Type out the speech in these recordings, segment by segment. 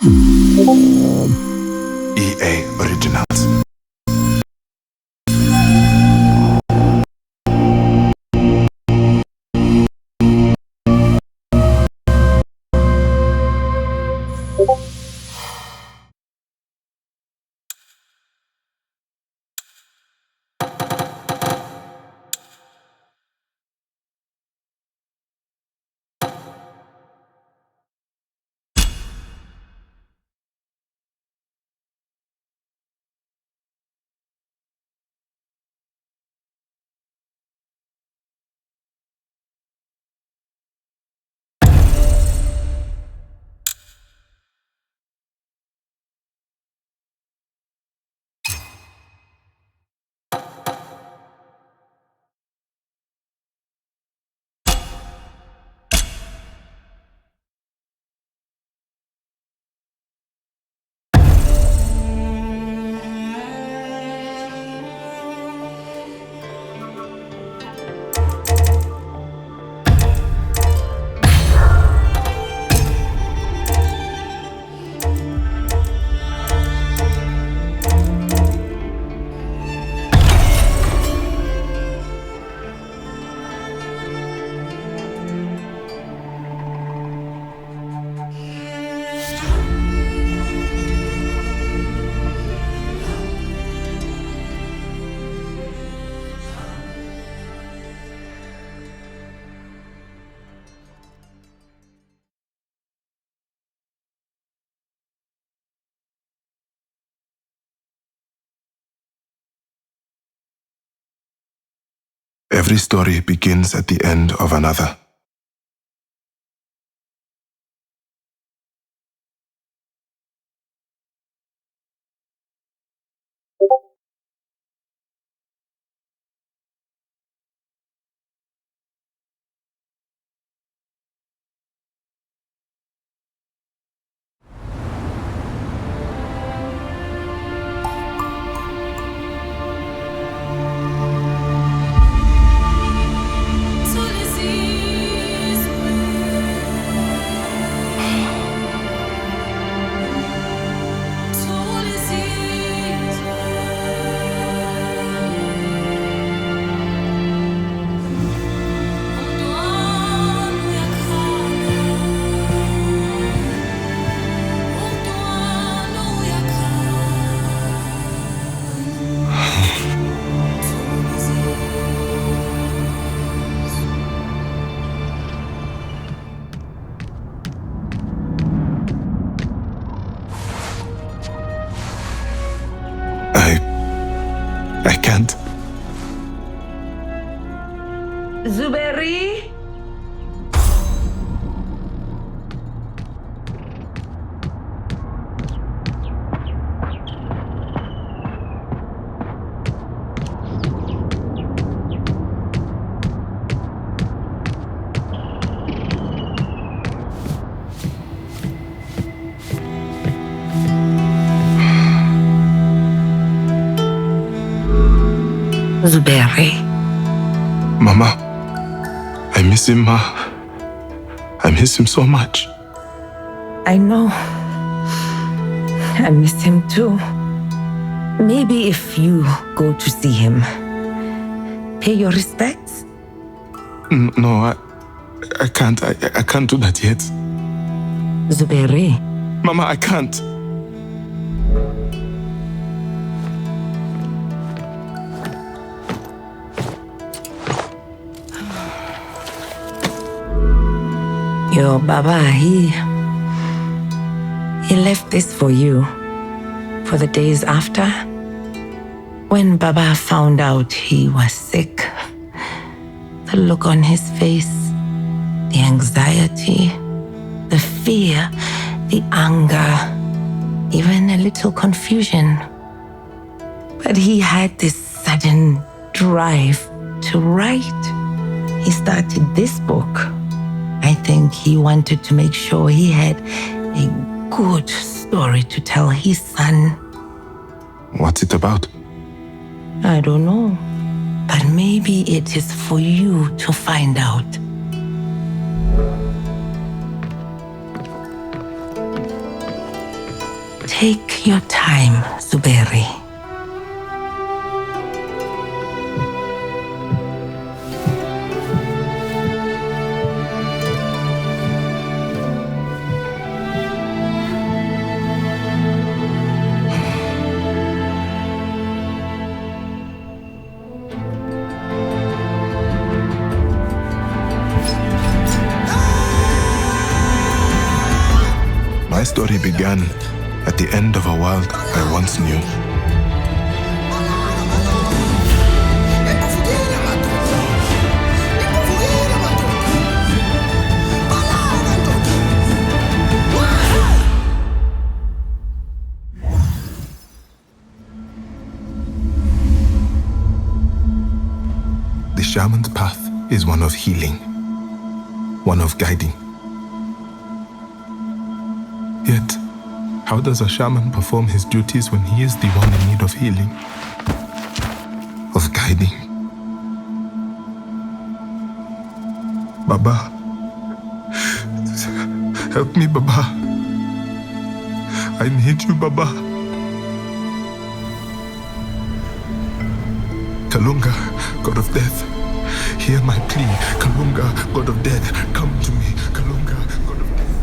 EA Originals. Every story begins at the end of another. I can't. Zuberi? Zuberi. Mama, I miss him, Ma. I miss him so much. I know. I miss him too. Maybe if you go to see him, pay your respects? No, I can't. I can't do that yet. Zuberi. Mama, I can't. Your Baba, he left this for you. For the days after. When Baba found out he was sick, the look on his face, the anxiety, the fear, the anger, even a little confusion. But he had this sudden drive to write. He started this book. I think he wanted to make sure he had a good story to tell his son. What's it about? I don't know. But maybe it is for you to find out. Take your time, Zuberi. My story began at the end of a world I once knew. The shaman's path is one of healing, one of guiding. Yet, how does a shaman perform his duties when he is the one in need of healing, of guiding? Baba, help me, Baba. I need you, Baba. Kalunga, God of death, hear my plea. Kalunga, God of death, come to me. Kalunga, God of death.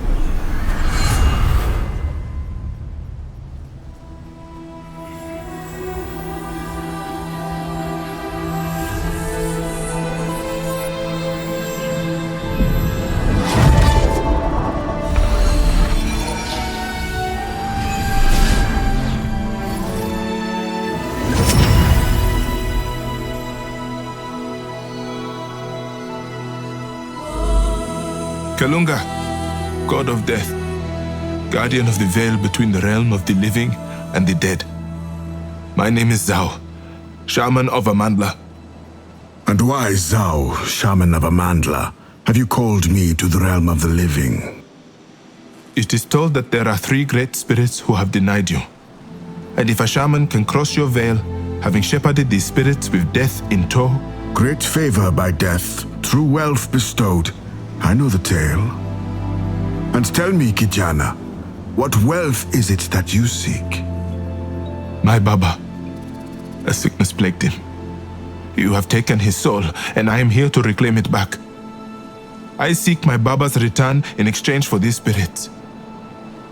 Kalunga, God of death, guardian of the veil between the realm of the living and the dead. My name is Zhao, shaman of Amandla. And why, Zhao, shaman of Amandla, have you called me to the realm of the living? It is told that there are 3 great spirits who have denied you. And if a shaman can cross your veil, having shepherded these spirits with death in tow, Great favor by death, true wealth bestowed. I know the tale. And tell me, Kijana, what wealth is it that you seek? my Baba, a sickness plagued him. You have taken his soul, and I am here to reclaim it back. I seek my Baba's return in exchange for these spirits.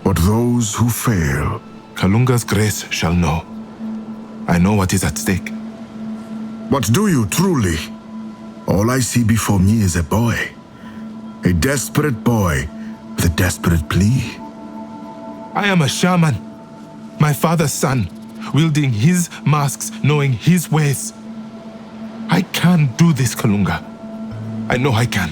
But those who fail, Kalunga's grace shall know. I know what is at stake. what do you truly? All I see before me is a boy. A desperate boy with a desperate plea. I am a shaman, my father's son, wielding his masks, knowing his ways. I can do this, Kalunga. I know I can.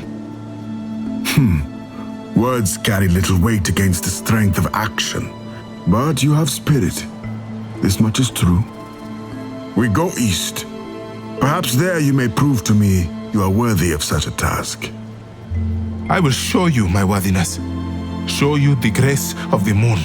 Words carry little weight against the strength of action. But you have spirit. This much is true. We go east. Perhaps there you may prove to me you are worthy of such a task. I will show you my worthiness. Show you the grace of the moon.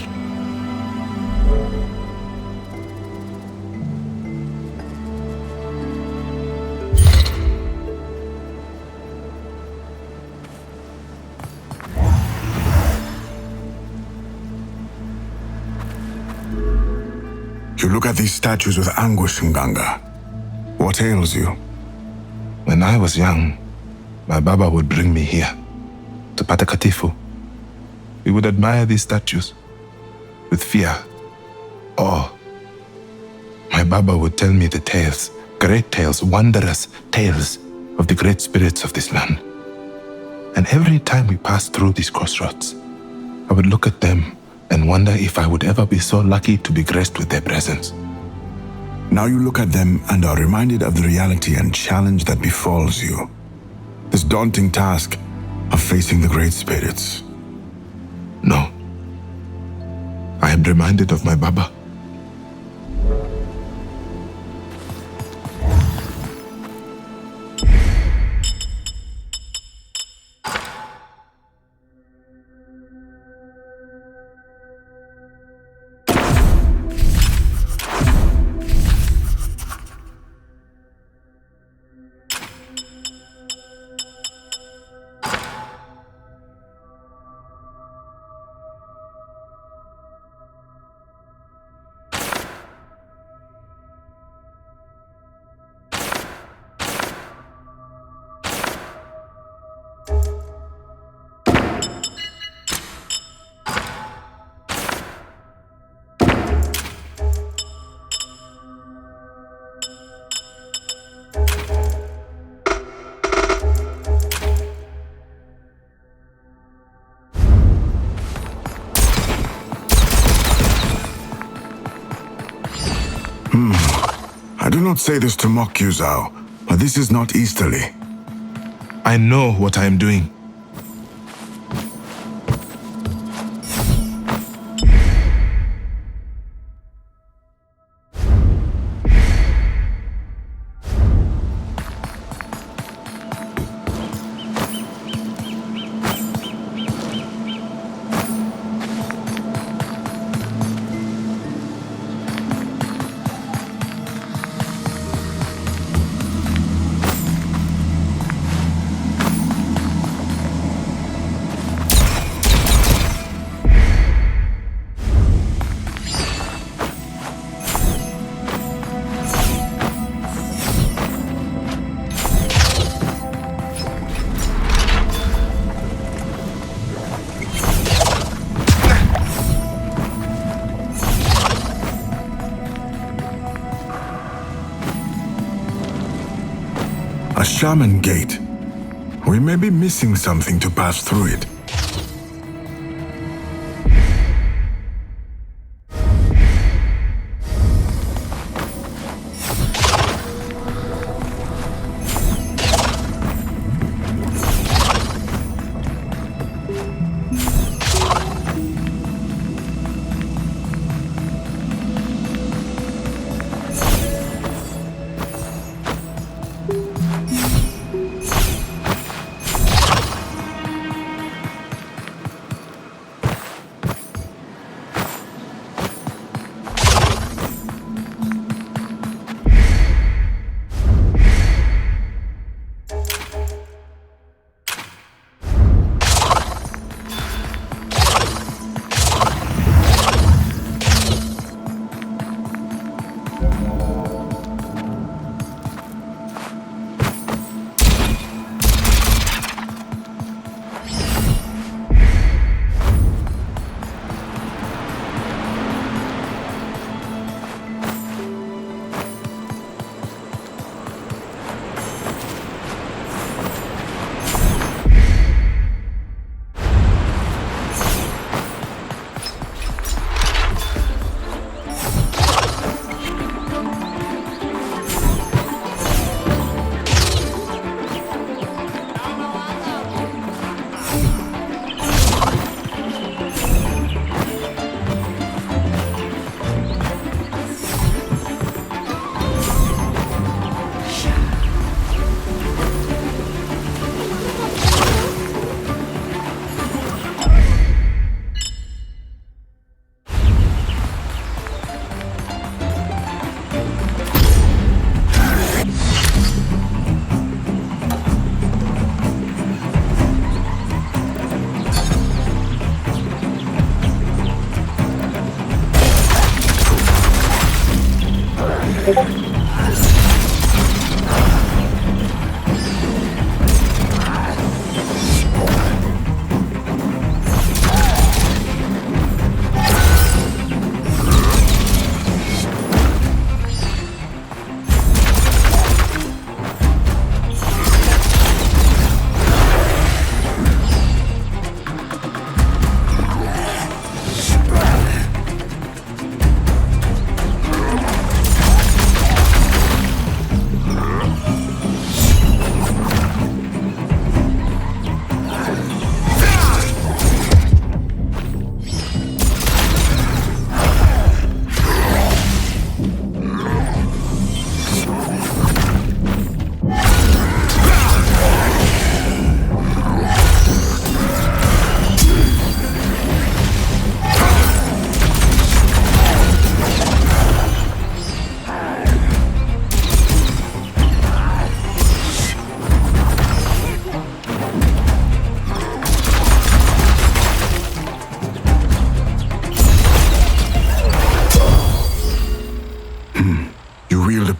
You look at these statues with anguish, Nganga. What ails you? When I was young, my Baba would bring me here, to Patakatifu. We would admire these statues with fear, awe. My Baba would tell me the tales, great tales, wondrous tales of the great spirits of this land. And every time we passed through these crossroads, I would look at them and wonder if I would ever be so lucky to be graced with their presence. Now you look at them and are reminded of the reality and challenge that befalls you. This daunting task of facing the great spirits. No. I am reminded of my Baba. not say this to mock you, Zhao, but this is not Easterly. I know what I am doing. A shaman gate. We may be missing something to pass through it.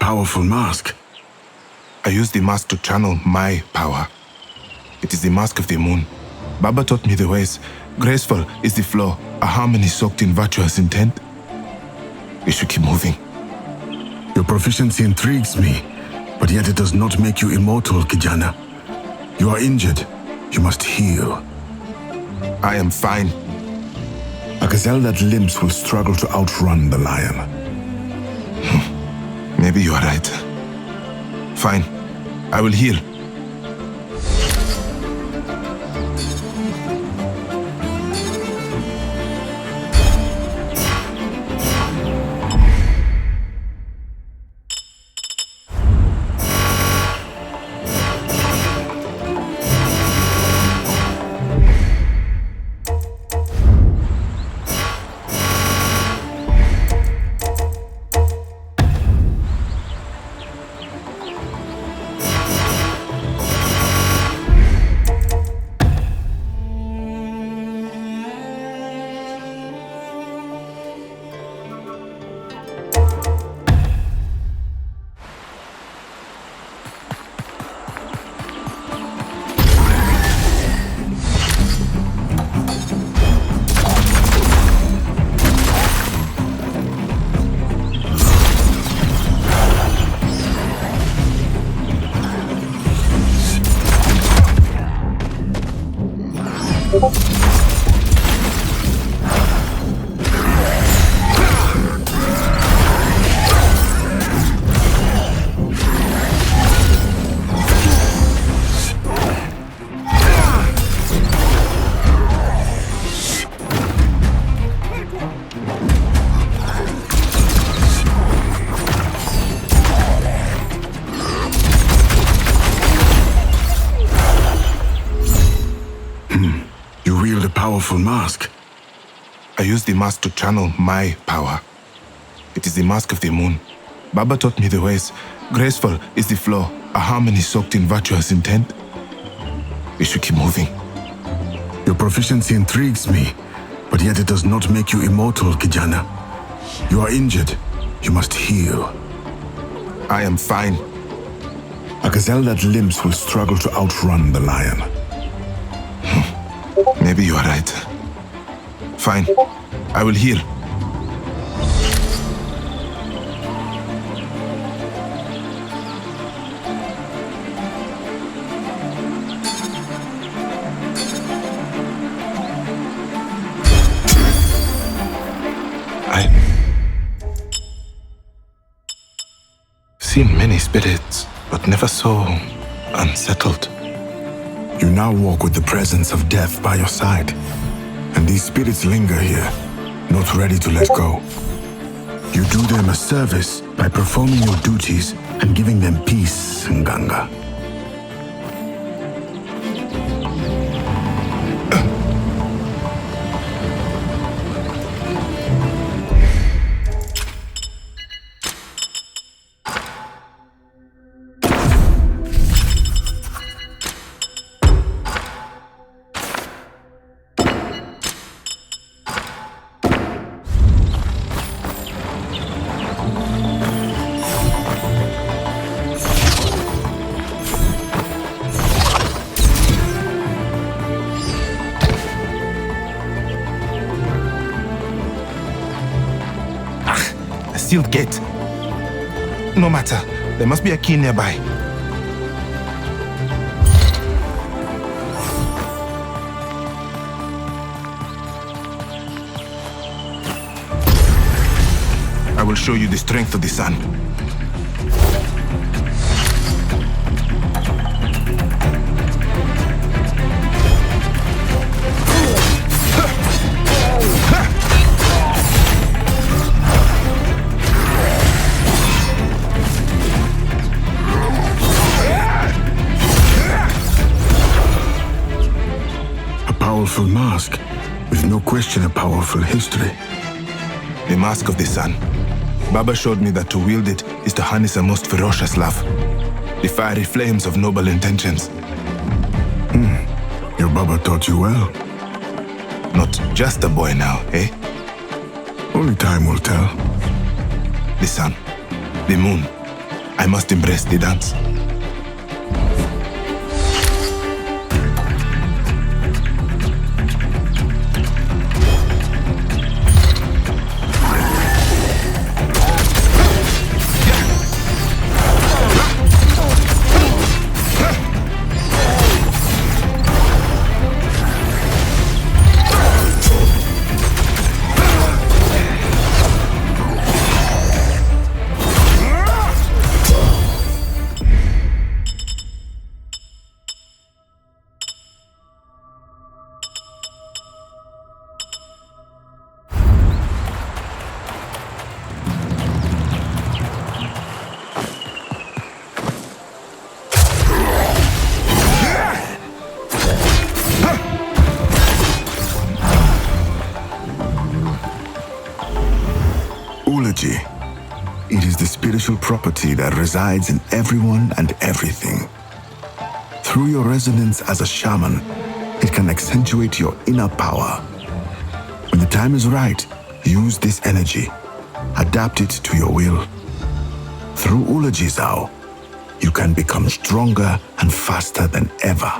Powerful mask. I use the mask to channel my power. It is the mask of the moon. Baba taught me the ways. Graceful is the flow, a harmony soaked in virtuous intent. We should keep moving. Your proficiency intrigues me, but yet it does not make you immortal, Kijana. You are injured. You must heal. I am fine. A gazelle that limps will struggle to outrun the lion. Maybe you are right. Fine. I will heal. You wield a powerful mask. I use the mask to channel my power. It is the mask of the moon. Baba taught me the ways. Graceful is the flow, a harmony soaked in virtuous intent. We should keep moving. Your proficiency intrigues me, but yet it does not make you immortal, Kijana. You are injured. You must heal. I am fine. A gazelle that limps will struggle to outrun the lion. Maybe you are right. Fine. I will heal. I've seen many spirits, but never so unsettled. You now walk with the presence of death by your side. And these spirits linger here, not ready to let go. You do them a service by performing your duties and giving them peace, Nganga. Sealed gate. No matter. There must be a key nearby. I will show you the strength of the sun. Powerful mask, with no question a powerful history. The mask of the sun. Baba showed me that to wield it is to harness a most ferocious love. The fiery flames of noble intentions. Your Baba taught you well. Not just a boy now, eh? Only time will tell. The sun, the moon. I must embrace the dance. spiritual property that resides in everyone and everything. Through your resonance as a shaman, it can accentuate your inner power. When the time is right, use this energy. Adapt it to your will. Through Ulajizao, you can become stronger and faster than ever.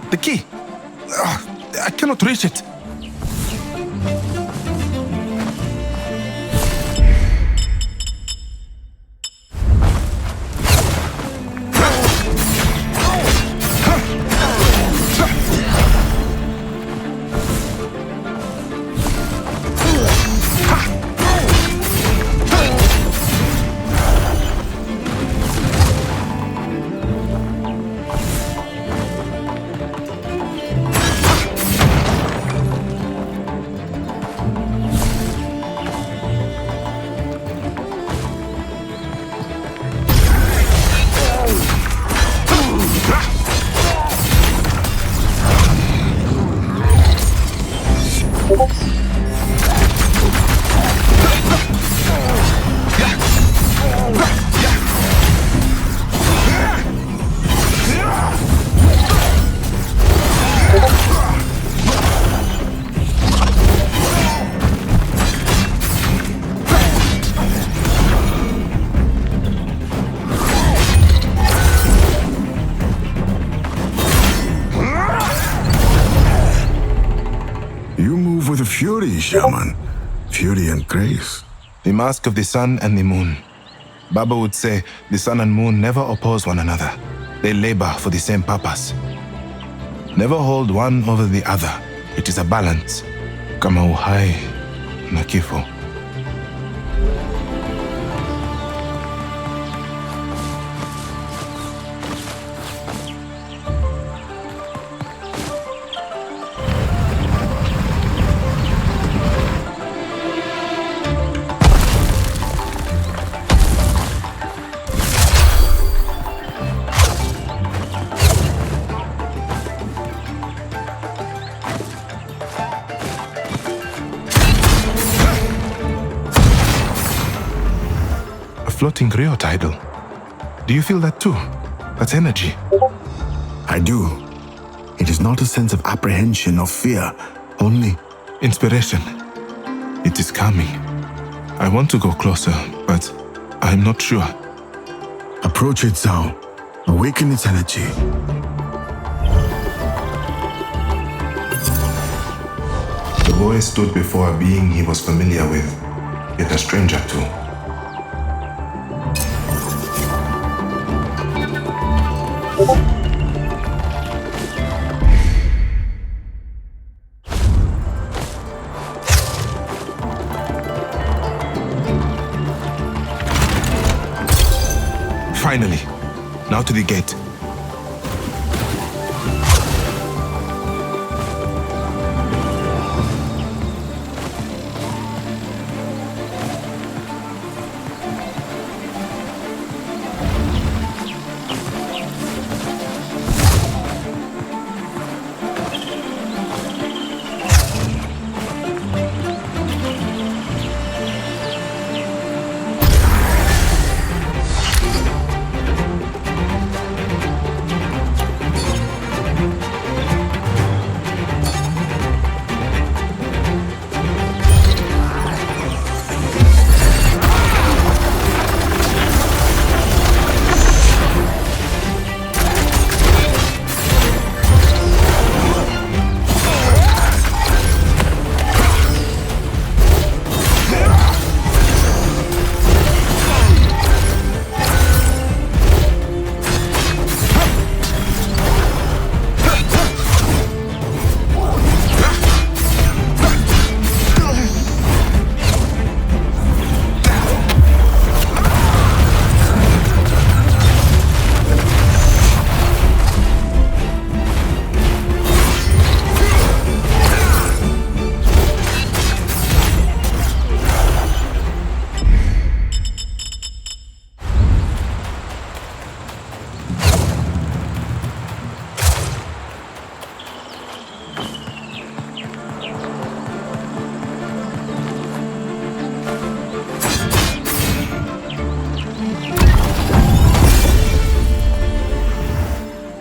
The key! I cannot reach it. Fury, shaman. Fury and grace. The mask of the sun and the moon. Baba would say the sun and moon never oppose one another. They labor for the same purpose. Never hold one over the other. It is a balance. Kama uhai na kifo. Floating Rio tidal. Do you feel that too? That's energy. I do. It is not a sense of apprehension or fear, only inspiration. It is calming. I want to go closer, but I'm not sure. Approach it, Zhao. Awaken its energy. The boy stood before a being he was familiar with, yet a stranger too. Finally, now to the gate.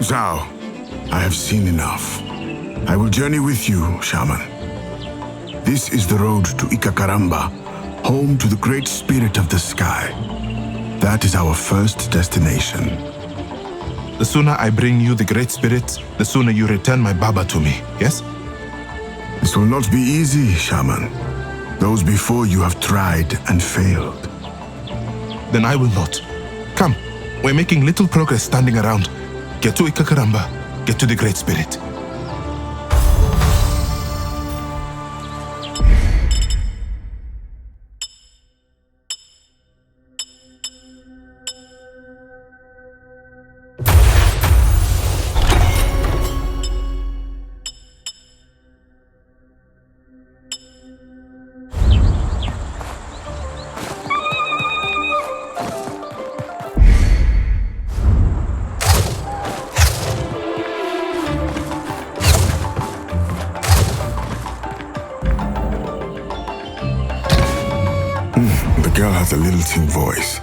Zhao, I have seen enough. I will journey with you, shaman. This is the road to Ikakaramba, home to the great spirit of the sky. That is our first destination. The sooner I bring you the Great Spirit, the sooner you return my Baba to me, yes? This will not be easy, shaman. Those before you have tried and failed. Then I will not. Come, we're making little progress standing around. Get to Ikakaramba, get to the Great Spirit. The girl has a lilting voice.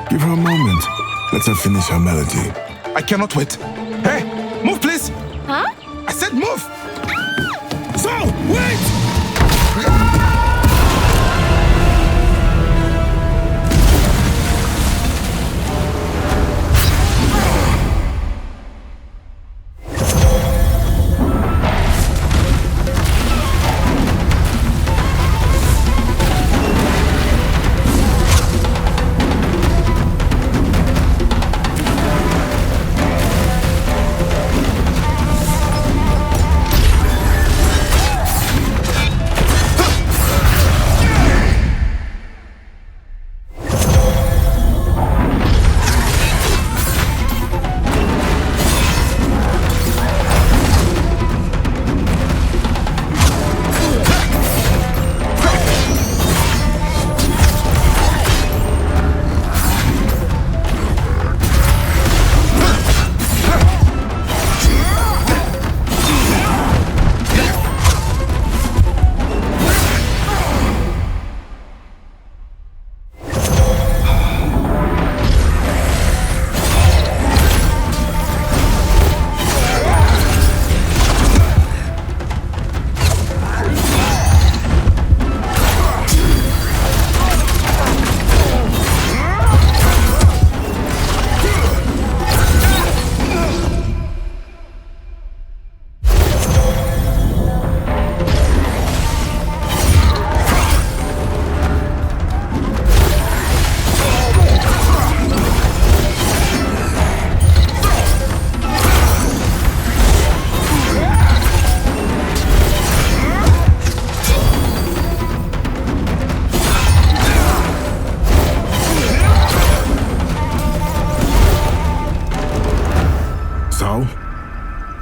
Give her a moment. Let her finish her melody. I cannot wait. Hey, move please! Huh? I said move! So, wait!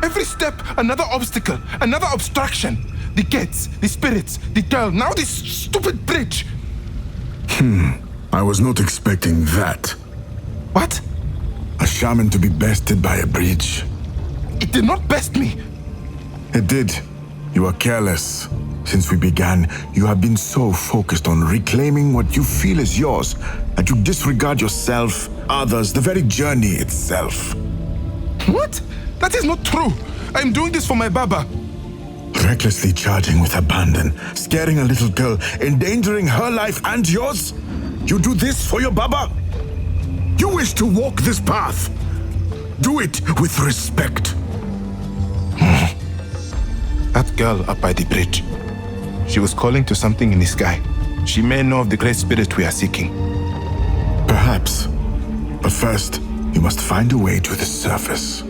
Every step, another obstacle, another obstruction. The gates, the spirits, the girl, now this stupid bridge. I was not expecting that. What? A shaman to be bested by a bridge. It did not best me. It did. You are careless. Since we began, you have been so focused on reclaiming what you feel is yours that you disregard yourself, others, the very journey itself. What? That is not true. I am doing this for my Baba. Recklessly charging with abandon, scaring a little girl, endangering her life and yours? You do this for your Baba? You wish to walk this path? Do it with respect. That girl up by the bridge. She was calling to something in the sky. She may know of the great spirit we are seeking. Perhaps. But first, you must find a way to the surface.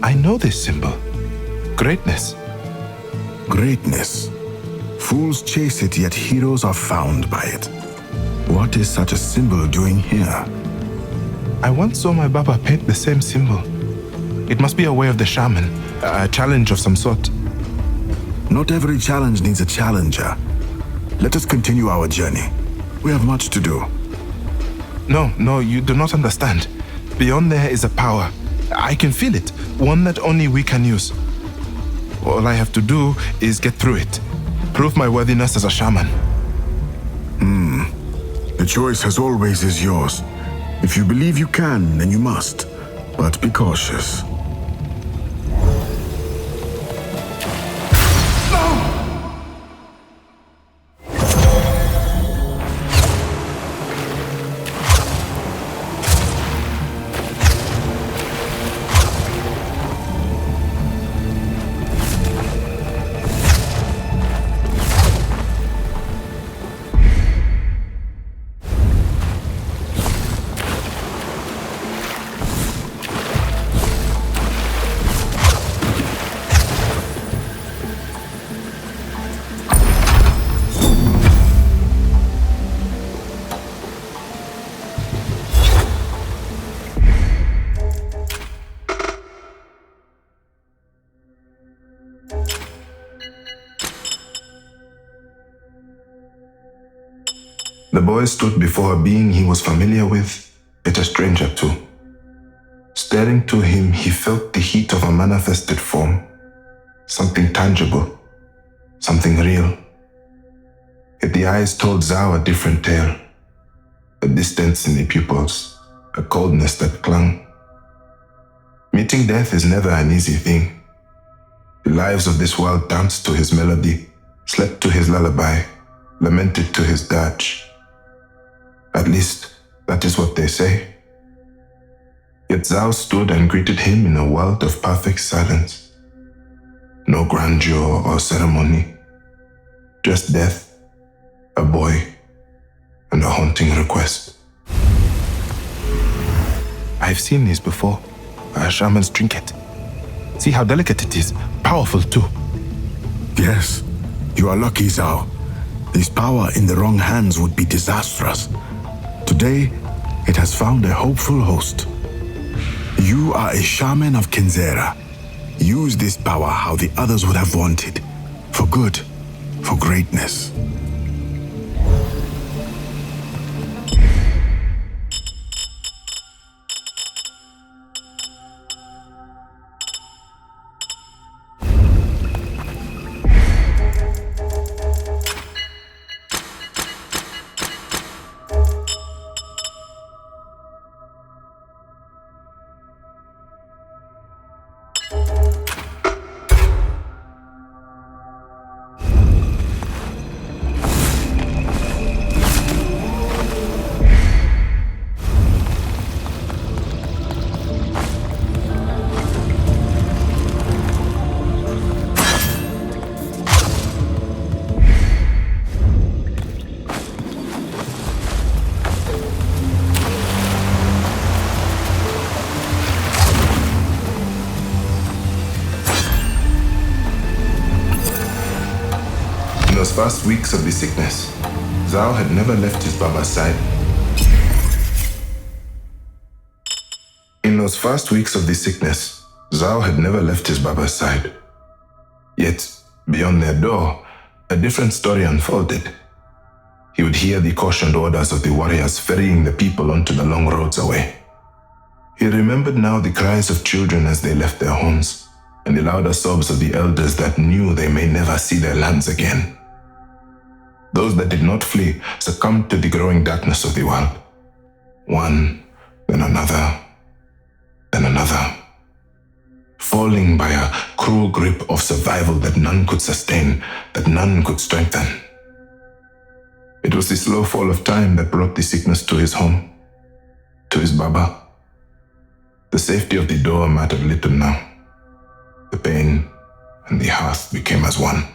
I know this symbol. Greatness. Greatness. Fools chase it, yet heroes are found by it. What is such a symbol doing here? I once saw my Baba paint the same symbol. It must be a way of the shaman, a challenge of some sort. Not every challenge needs a challenger. Let us continue our journey. We have much to do. No, you do not understand. Beyond there is a power. I can feel it, one that only we can use. All I have to do is get through it. Prove my worthiness as a shaman. The choice as always is yours. If you believe you can, then you must. But be cautious. The boy stood before a being he was familiar with, yet a stranger too. Staring to him, he felt the heat of a manifested form, something tangible, something real. Yet the eyes told Zhao a different tale, a distance in the pupils, a coldness that clung. Meeting death is never an easy thing. The lives of this world danced to his melody, slept to his lullaby, lamented to his dirge. At least, that is what they say. Yet Zhao stood and greeted him in a world of perfect silence. No grandeur or ceremony, just death, a boy, and a haunting request. I've seen this before. Shamans drink it. See how delicate it is, powerful too. Yes, you are lucky, Zhao. This power in the wrong hands would be disastrous. Today, it has found a hopeful host. You are a shaman of Kenzera. Use this power how the others would have wanted. For good, for greatness. In those first weeks of the sickness, Zhao had never left his Baba's side. In those first weeks of the sickness, Zhao had never left his Baba's side. Yet, beyond their door, a different story unfolded. He would hear the cautioned orders of the warriors ferrying the people onto the long roads away. He remembered now the cries of children as they left their homes, and the louder sobs of the elders that knew they may never see their lands again. Those that did not flee succumbed to the growing darkness of the world. One, then another, then another. Falling by a cruel grip of survival that none could sustain, that none could strengthen. It was the slow fall of time that brought the sickness to his home, to his Baba. The safety of the door mattered little now. The pain and the hearth became as one.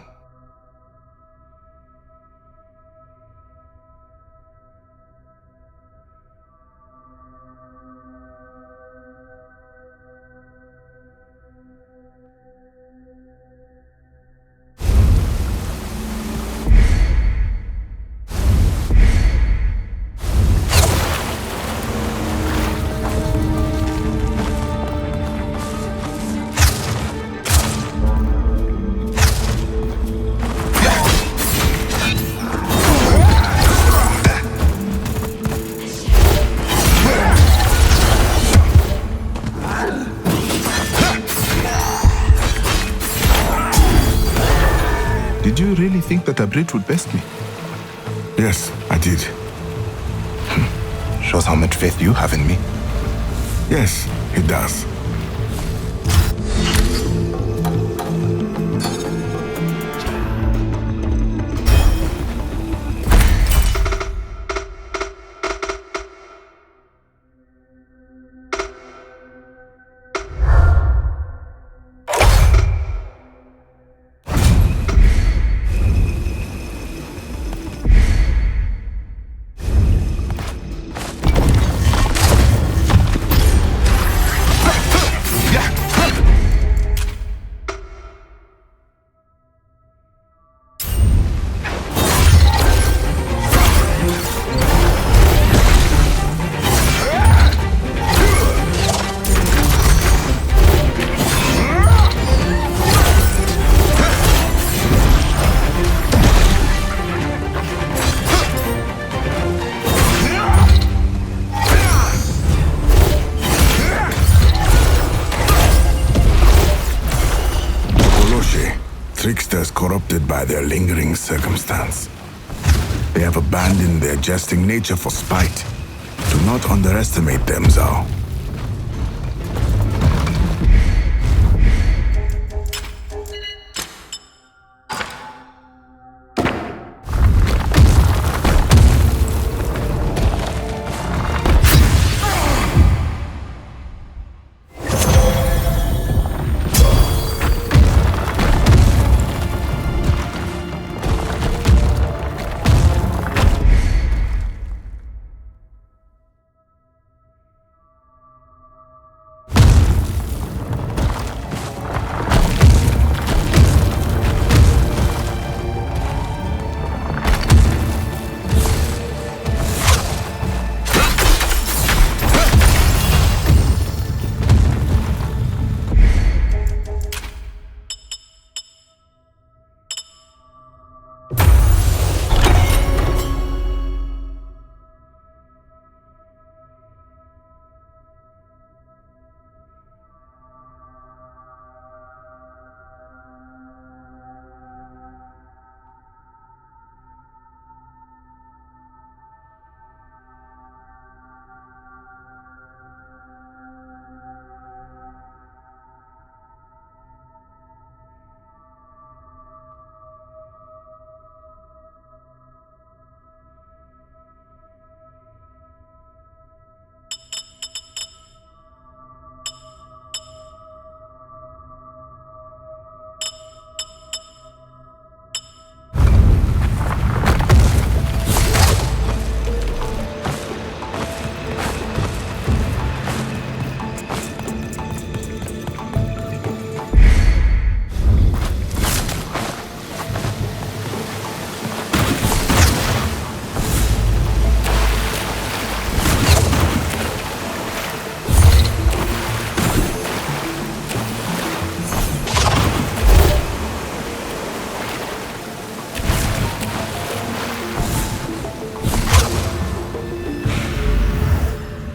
you really think that a bridge would best me? Yes, I did. Shows how much faith you have in me. Yes, it does. Tricksters corrupted by their lingering circumstance. They have abandoned their jesting nature for spite. Do not underestimate them, Zhao.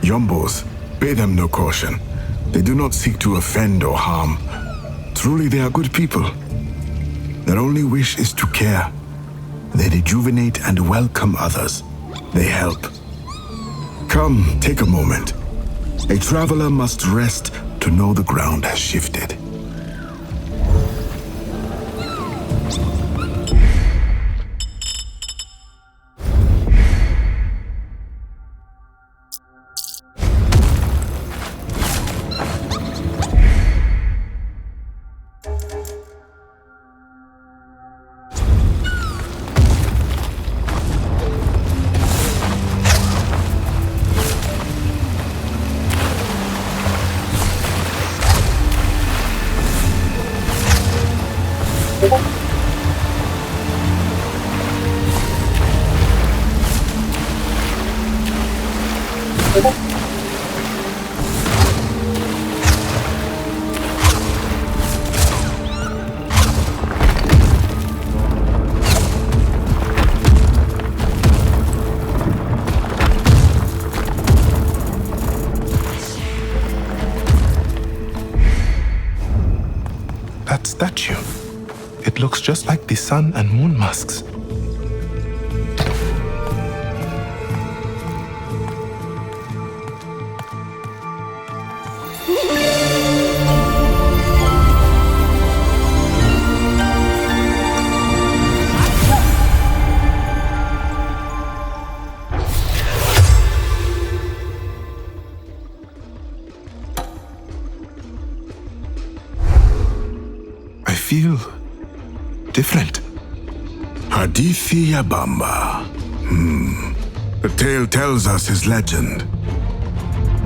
Yombos, pay them no caution. They do not seek to offend or harm. Truly, they are good people. Their only wish is to care. They rejuvenate and welcome others. They help. Come, take a moment. A traveler must rest to know the ground has shifted. That statue, It looks just like the sun and moon masks. I feel different. Hadithi ya Bamba. The tale tells us his legend.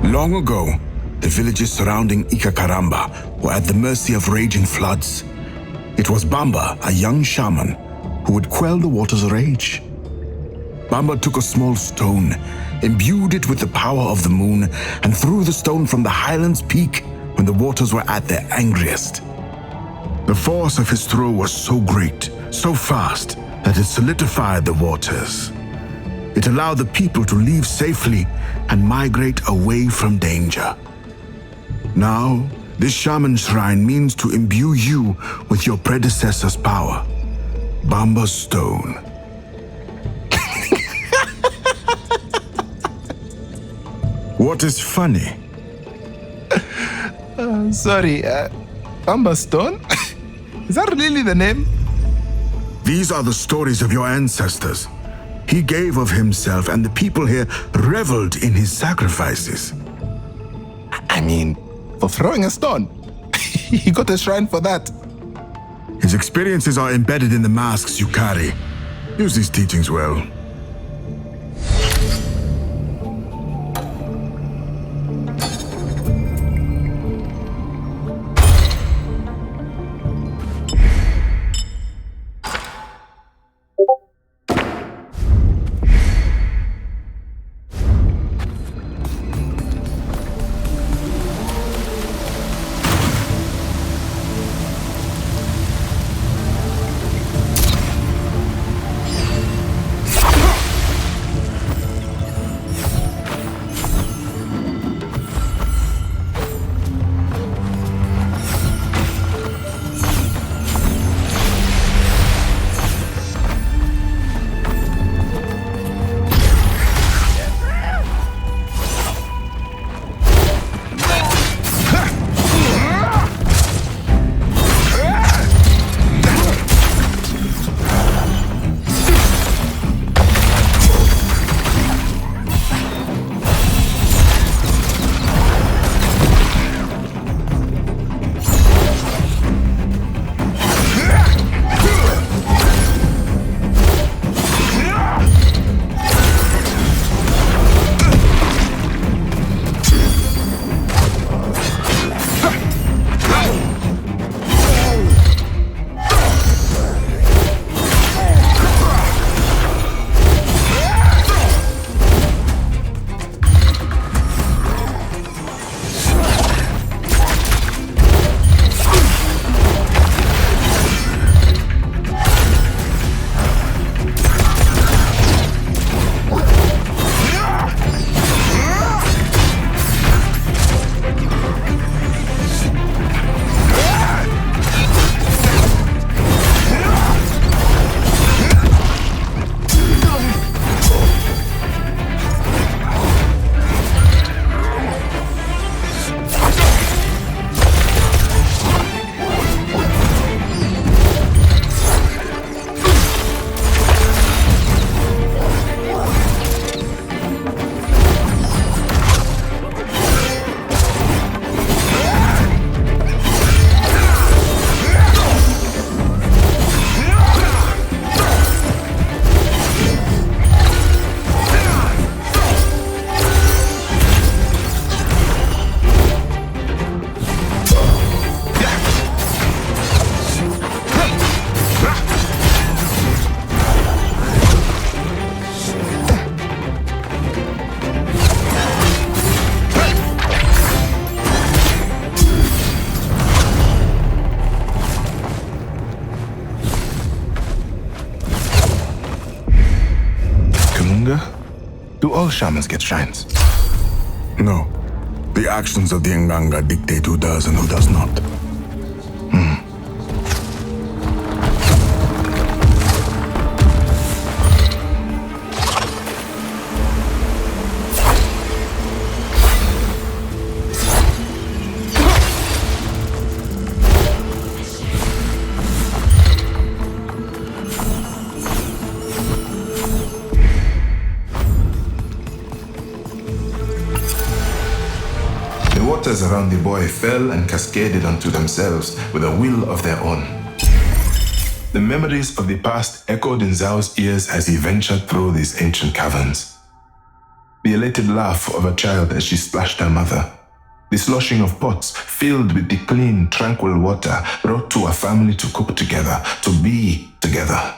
Long ago, the villages surrounding Ikakaramba were at the mercy of raging floods. It was Bamba, a young shaman, who would quell the water's rage. Bamba took a small stone, imbued it with the power of the moon, and threw the stone from the highland's peak when the waters were at their angriest. The force of his throw was so great, so fast, that it solidified the waters. It allowed the people to leave safely and migrate away from danger. Now, this shaman shrine means to imbue you with your predecessor's power, Bamba's stone. What is funny? Sorry, Bamba Stone? Is that really the name? These are the stories of your ancestors. He gave of himself, and the people here reveled in his sacrifices. I mean, for throwing a stone. He got a shrine for that. His experiences are embedded in the masks you carry. Use these teachings well. Do all shamans get shrines? No. The actions of the Nganga dictate who does and who does not. waters around the boy fell and cascaded onto themselves with a will of their own. The memories of the past echoed in Zhao's ears as he ventured through these ancient caverns. The elated laugh of a child as she splashed her mother. The sloshing of pots filled with the clean, tranquil water brought to a family to cook together, to be together.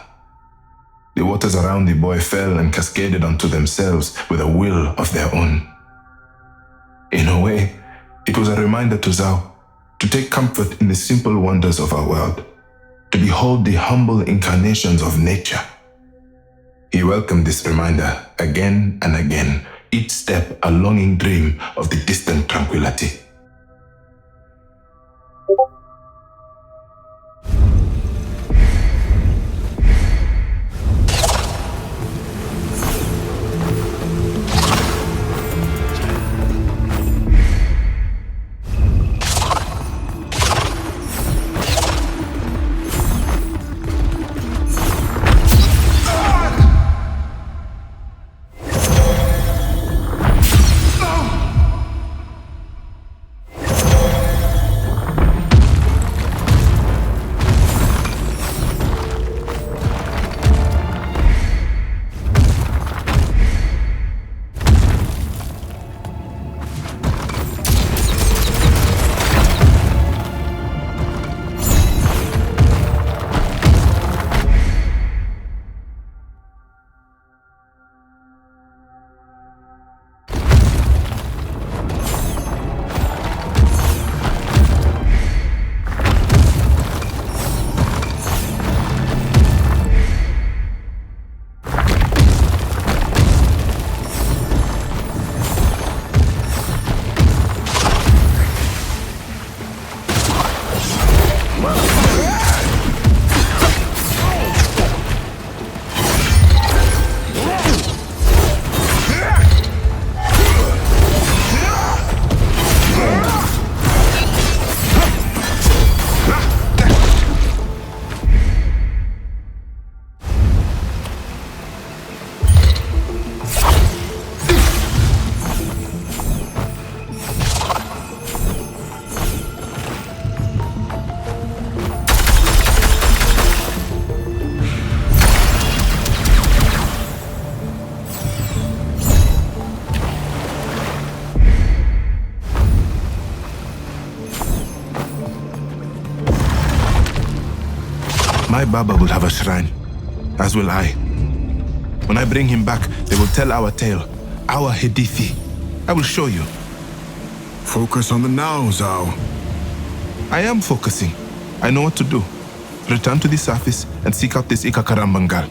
The waters around the boy fell and cascaded onto themselves with a will of their own. In a way, it was a reminder to Zhao to take comfort in the simple wonders of our world, to behold the humble incarnations of nature. He welcomed this reminder again and again, each step a longing dream of the distant tranquility. My Baba will have a shrine, as will I. When I bring him back, they will tell our tale, our Hadithi. I will show you. Focus on the now, Zhao. I am focusing. I know what to do. Return to the surface and seek out this Ikakarambangal.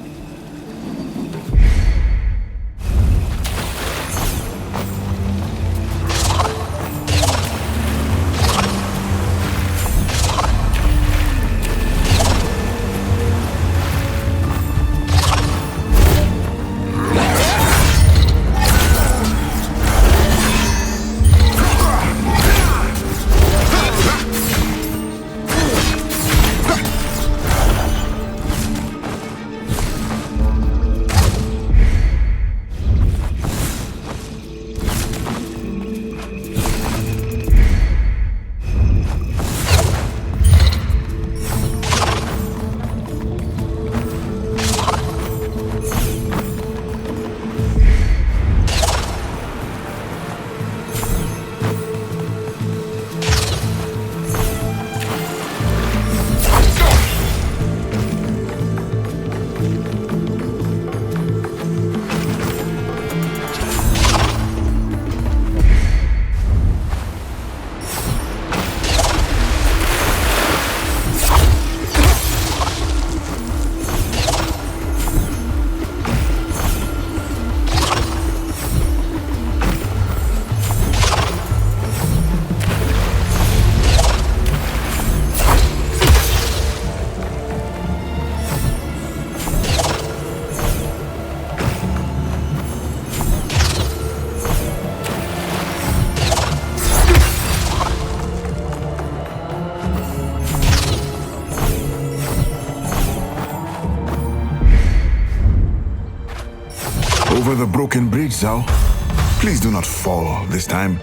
Over the broken bridge, Zhao. Please do not fall this time.